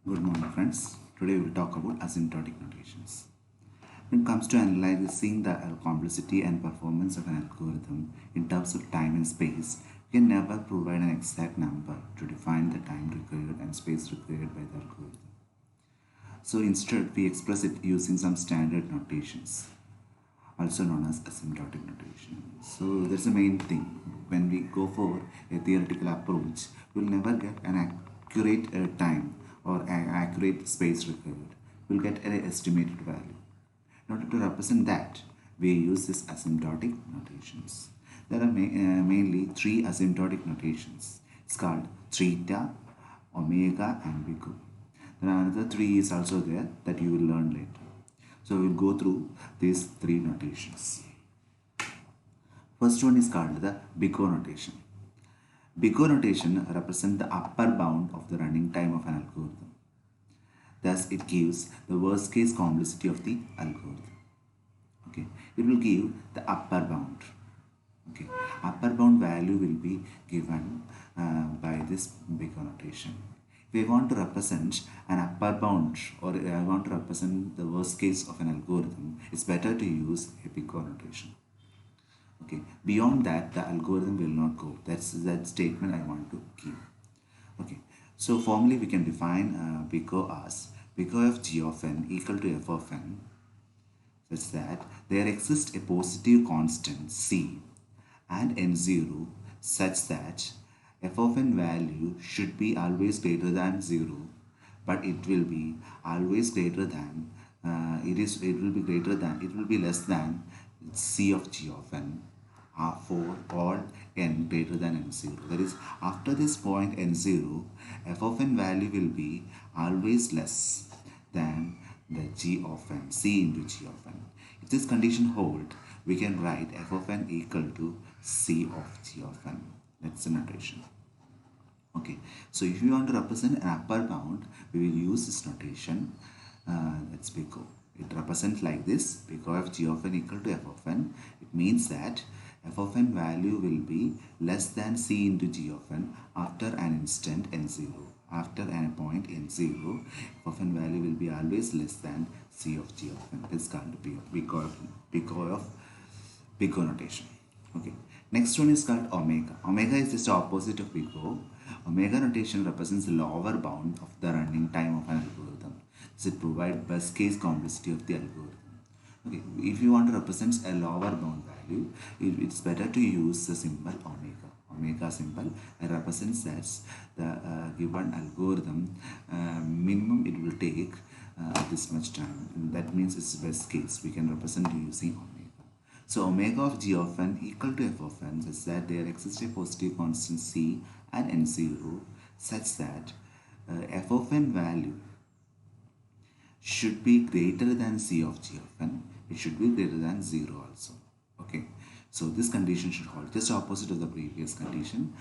Good morning, friends. Today we will talk about asymptotic notations. When it comes to analyzing the complexity and performance of an algorithm in terms of time and space, we can never provide an exact number to define the time required and space required by the algorithm. So instead, we express it using some standard notations, also known as asymptotic notation. So that's the main thing. When we go for a theoretical approach, we'll never get an accurate time or an accurate space required. We'll get an estimated value. In order to represent that, we use this asymptotic notations. There are mainly three asymptotic notations. It's called theta, omega, and big O. There are another three is also there that you will learn later. So we'll go through these three notations. First one is called the big O notation. Big O notation represents the upper bound of the running time of an algorithm. Thus, it gives the worst case complexity of the algorithm. Okay, it will give the upper bound. Okay, upper bound value will be given by this big O notation. If we want to represent an upper bound or I want to represent the worst case of an algorithm, it's better to use a big O notation. Okay, beyond that the algorithm will not go. That's that statement I want to give. Okay, so formally we can define big O as big O of g of n equal to f of n such that there exists a positive constant c and n0 such that f of n value should be always greater than 0, but it will be always greater than it will be less than c of g of n for all n greater than n0. That is, after this point n0, f of n value will be always less than the g of n, c into g of n. If this condition hold, we can write f of n equal to c of g of n. That's the notation. Okay, so if you want to represent an upper bound, we will use this notation. That's big O. It represents like this: big O of g of n equal to f of n. It means that f of n value will be less than c into g of n after an instant n0. After a point n0, f of n value will be always less than c of g of n. This is called big O notation. Okay. Next one is called omega. Omega is just the opposite of big O. Omega notation represents the lower bound of the running time of an algorithm. So it provides best case complexity of the algorithm. Okay, if you want to represent a lower bound value, it's better to use the symbol omega. Omega symbol represents that the given algorithm minimum it will take this much time. That means it's best case. We can represent using omega. So omega of g of n equal to f of n such that there exists a positive constant c and n0 such that f of n value should be greater than c of g of n. It should be greater than 0 also. Okay, so this condition should hold, just opposite of the previous condition.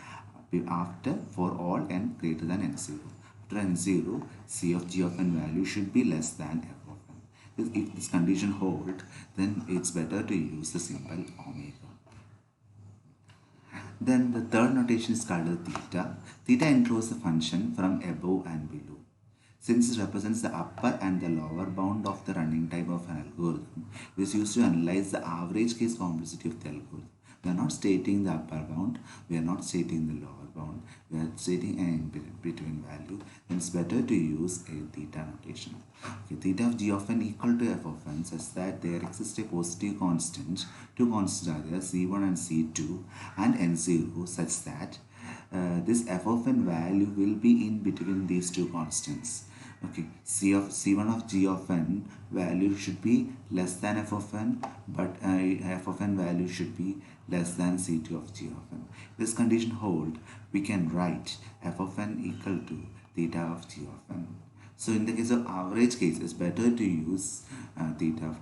After for all n greater than n0, after n0, c of g of n value should be less than f of n. If this condition hold, then it's better to use the symbol omega. Then the third notation is called theta. Theta encloses the function from above and below. Since it represents the upper and the lower bound of the running time of an algorithm, it is used to analyze the average case complexity of the algorithm. We are not stating the upper bound, we are not stating the lower bound, we are stating an in-between value. Then it's better to use a theta notation. Okay, theta of g of n equal to f of n such that there exists a positive constant, two constants are there, c1 and c2 and n0 such that this f of n value will be in between these two constants. Okay, c1 of g of n value should be less than f of n, but f of n value should be less than c2 of g of n. If this condition hold, we can write f of n equal to theta of g of n. So in the case of average case, it's better to use theta of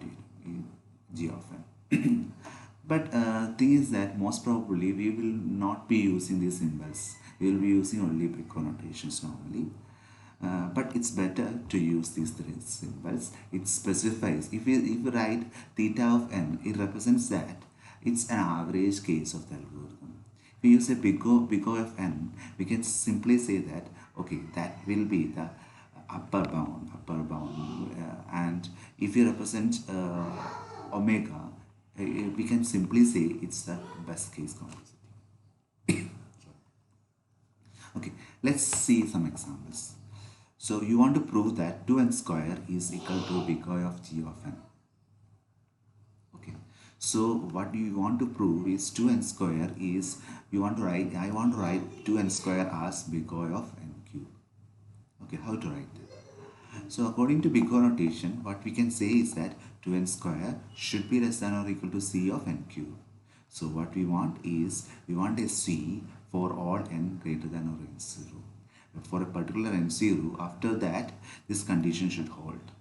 g of n. But thing is that most probably we will not be using these symbols. We will be using only big O notations normally. But it's better to use these three symbols. It specifies, if we write theta of n, it represents that it's an average case of the algorithm. If we use a big O of n, we can simply say that, okay, that will be the upper bound, and if you represent omega, we can simply say it's the best case complexity. Okay, let's see some examples. So you want to prove that 2n square is equal to big O of g of n. Okay, so what you want to prove is 2n square is, I want to write 2n square as big O of n cube. Okay, how to write that? So according to big O notation, what we can say is that 2n square should be less than or equal to c of n cube. So what we want is, we want a c for all n greater than or n0. For a particular n0, after that, this condition should hold.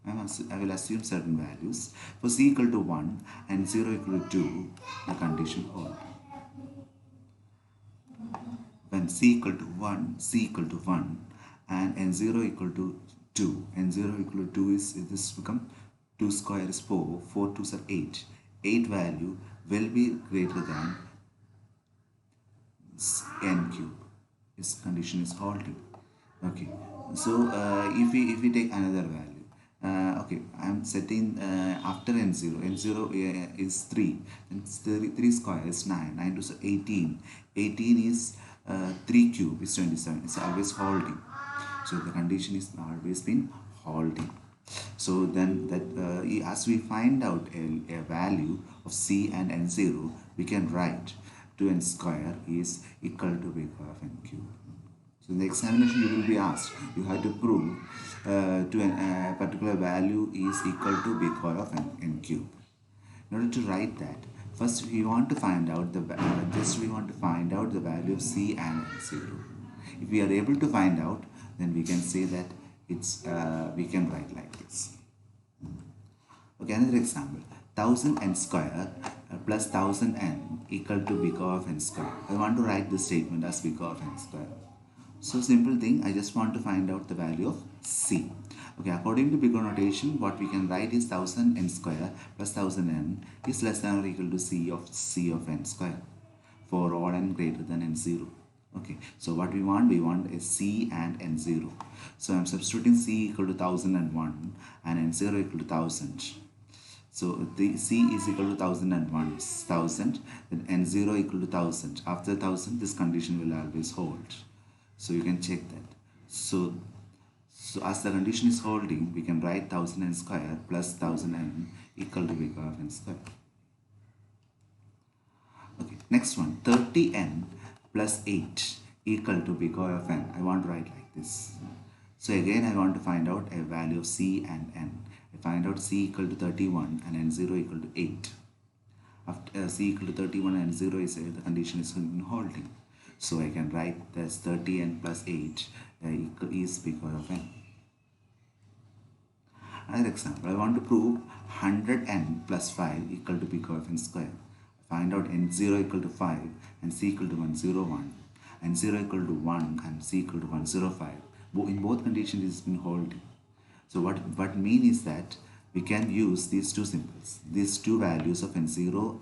I will assume certain values. For c equal to 1 and 0 equal to 2, the condition hold. When c equal to 1 and n0 equal to 2, n0 equal to 2 is, this become 2 square is 4, 4 2s are 8. 8 value will be greater than n cube. This condition is holding. Okay, so if we take another value, okay, I am setting after n0. N0 is 3, and 3 square is 9, 9 to 18. 18 is 3 cube is 27. It's always holding. So the condition is always been holding. So then that as we find out a value of c and n0, we can write 2n square is equal to big O of n cube. So in the examination you will be asked, you have to prove to a particular value is equal to big O of n cube. In order to write that, first we want to find out the value of c and n0. If we are able to find out, then we can say that it's we can write like this. Okay, another example. 1000n square plus 1000n equal to big O of n square. I want to write this statement as big O of n square. So simple thing, I just want to find out the value of c. Okay, according to big O notation, what we can write is 1000n square plus 1000n is less than or equal to c of n square for all n greater than n0. Okay, so what we want is c and n0. So I'm substituting c equal to 1001 and n0 equal to 1000. So the c is equal to 1001, 1000, then n0 equal to 1000. After 1000, this condition will always hold. So you can check that. So as the condition is holding, we can write 1000n square plus 1000n equal to big O of n square. Okay, next one, 30n plus 8 equal to big O of n. I want to write like this. So again, I want to find out a value of c and n. I find out c equal to 31 and n0 equal to 8. After c equal to 31 and 0 is the condition is holding. So I can write this 30n plus 8 is big O of n. Another example, I want to prove 100n plus 5 equal to big O of n square. Find out n0 equal to 5 and c equal to 101, n0 equal to 1 and c equal to 105. In both conditions it has been holding. So what mean is that we can use these two symbols, these two values of n0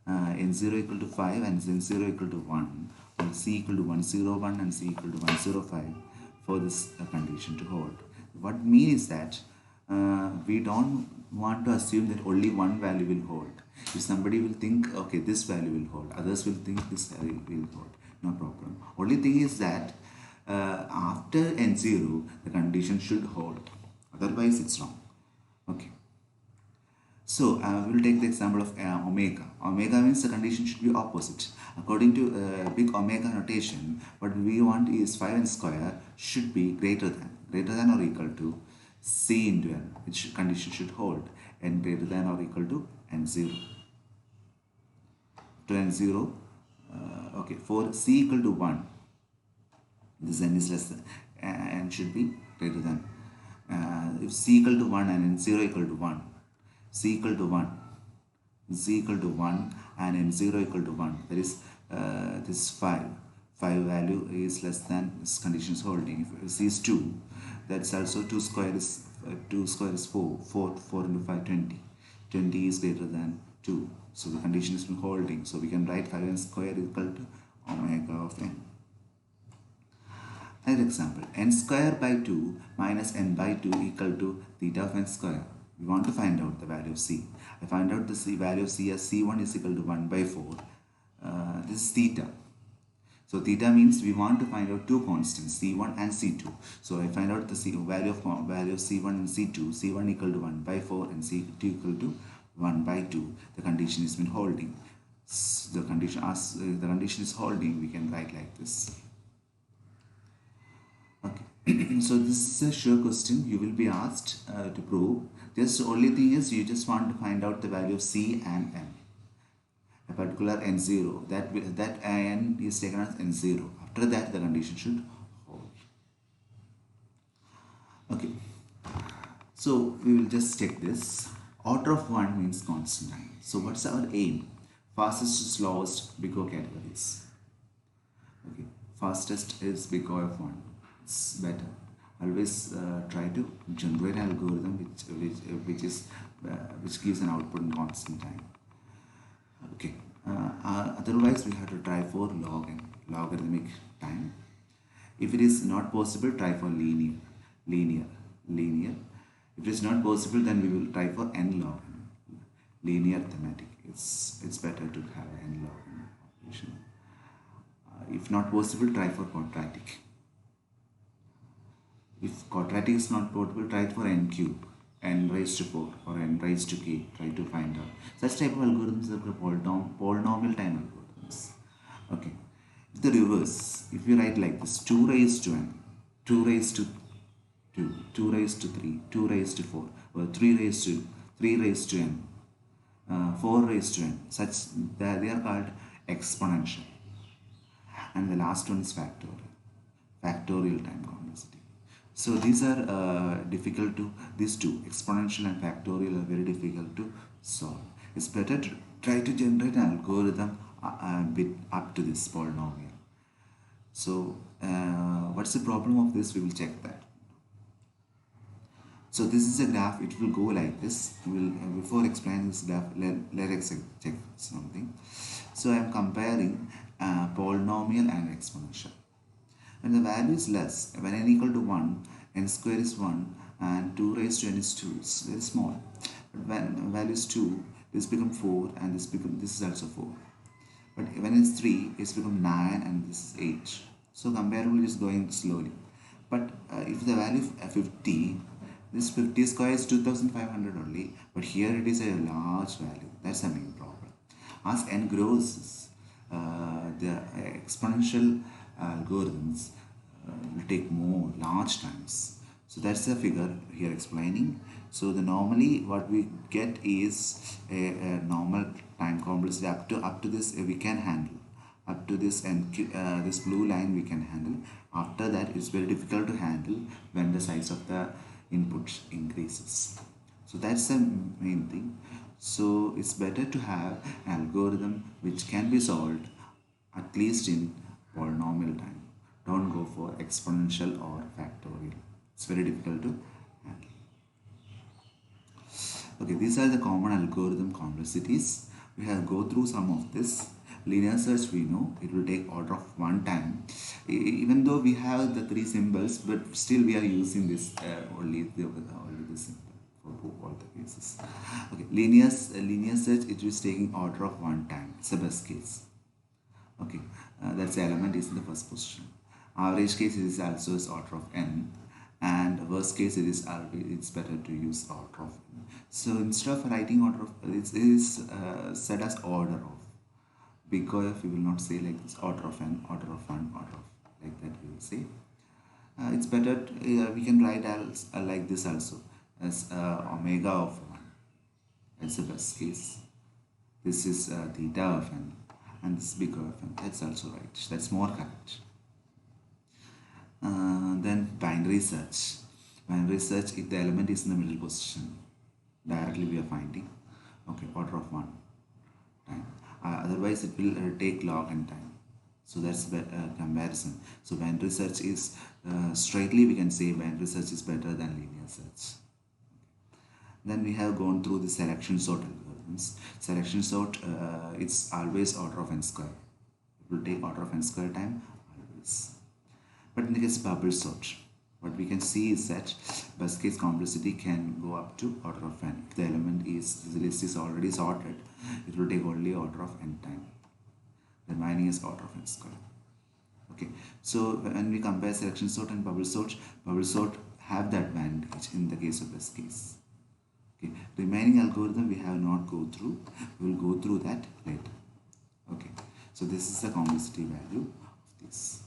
equal to 5 and n0 equal to 1, or c equal to 101 and c equal to 105 for this condition to hold. What mean is that we don't want to assume that only one value will hold. If somebody will think, okay, this value will hold, others will think this value will hold, no problem. Only thing is that after n0, the condition should hold, otherwise it's wrong. Okay. So we will take the example of omega. Omega means the condition should be opposite. According to big omega notation, what we want is 5n square should be greater than or equal to c into n, which condition should hold, n greater than or equal to n0. To n0, okay, for c equal to 1, this n is less than, n should be greater than. If c equal to 1 and n0 equal to 1, c equal to 1, z equal to 1 and n0 equal to 1, there is this 5 value is less than, this condition is holding. If c is 2, that's also 2 square is 4 into 5 20. 20 is greater than 2, so the condition is holding. So we can write 5n square equal to omega of n. Another example, n square by 2 minus n by 2 equal to theta of n square. We want to find out the value of c. I find out the value of c as c1 is equal to 1 by 4. This is theta. So theta means we want to find out two constants, c1 and c2. So I find out the value of c1 and c2. c1 equal to 1 by 4 and c2 equal to 1 by 2. The condition is been holding. The condition as the condition is holding, we can write like this. Okay. So this is a sure question you will be asked to prove. Just the only thing is you just want to find out the value of c and n. A particular n0, that n is taken as n0. After that the condition should hold. Okay, so we will just check this. Order of 1 means constant time. So what's our aim? Fastest to slowest big O categories. Okay, fastest is big O of 1. It's better. Always try to generate an algorithm which gives an output in constant time. Okay. Otherwise, we have to try for logarithmic time. If it is not possible, try for linear. If it is not possible, then we will try for n log linear arithmetic. It's better to have n log operation. If not possible, try for quadratic. If quadratic is not possible, try for n cube, n raised to 4 or n raised to k. Try to find out. Such type of algorithms are polynomial time algorithms. Okay. If the reverse, if you write like this, 2 raised to n, 2 raised to 2, 2 raised to 3, 2 raised to 4, or 3 raised to n, 4 raised to n, such that they are called exponential. And the last one is factorial time complexity. So these are difficult to, these two, exponential and factorial, are very difficult to solve. It's better to try to generate an algorithm up to this polynomial. So what's the problem of this? We will check that. So this is a graph, it will go like this. Before explaining this graph, let's check something. So I am comparing polynomial and exponential. When the value is less, when n equal to 1, n square is 1 and 2 raised to n is 2. It's very small. But when value is 2, this becomes 4 and this is also 4. But when it's 3, it's become 9 and this is 8. So comparable is going slowly. But if the value of 50, this 50 square is 2500 only. But here it is a large value. That's the main problem. As n grows, the exponential algorithms will take more large times. So that's the figure here explaining. So the normally what we get is a normal time complexity up to this we can handle. Up to this and this blue line we can handle. After that it's very difficult to handle when the size of the input increases. So that's the main thing. So it's better to have an algorithm which can be solved at least in polynomial time. Don't go for exponential or factorial. It's very difficult to handle. Okay, these are the common algorithm complexities. We have go through some of this. Linear search we know it will take order of 1 time. Even though we have the 3 symbols, but still we are using this only this symbol for all the cases. Okay, linear search it is taking order of 1 time. It's the best case. Okay, that's the element is in the first position. Average case is also is order of n, and worst case it's better to use order of n. So instead of writing order of, it is set as order of. Because we will not say like this order of n, order of 1, order of, like that we will say. It's better we can write as like this also as omega of 1. That's the best case. This is theta of n and this big O of n. That's also right. That's more correct. Then binary search. Binary search if the element is in the middle position. Directly we are finding. Okay, order of 1 time. Otherwise it will take log n time. So that's comparison. So binary search is straightly we can say binary search is better than linear search. Then we have gone through the selection sort algorithms. Selection sort it's always order of n square. It will take order of n square time always. But in the case of bubble sort, what we can see is that best case complexity can go up to order of n. If the element is, the list is already sorted, it will take only order of n time. The remaining is order of n square. Okay, so when we compare selection sort and bubble sort have the advantage in the case of best case. Okay, remaining algorithm we have not go through. We will go through that later. Okay, so this is the complexity value of this.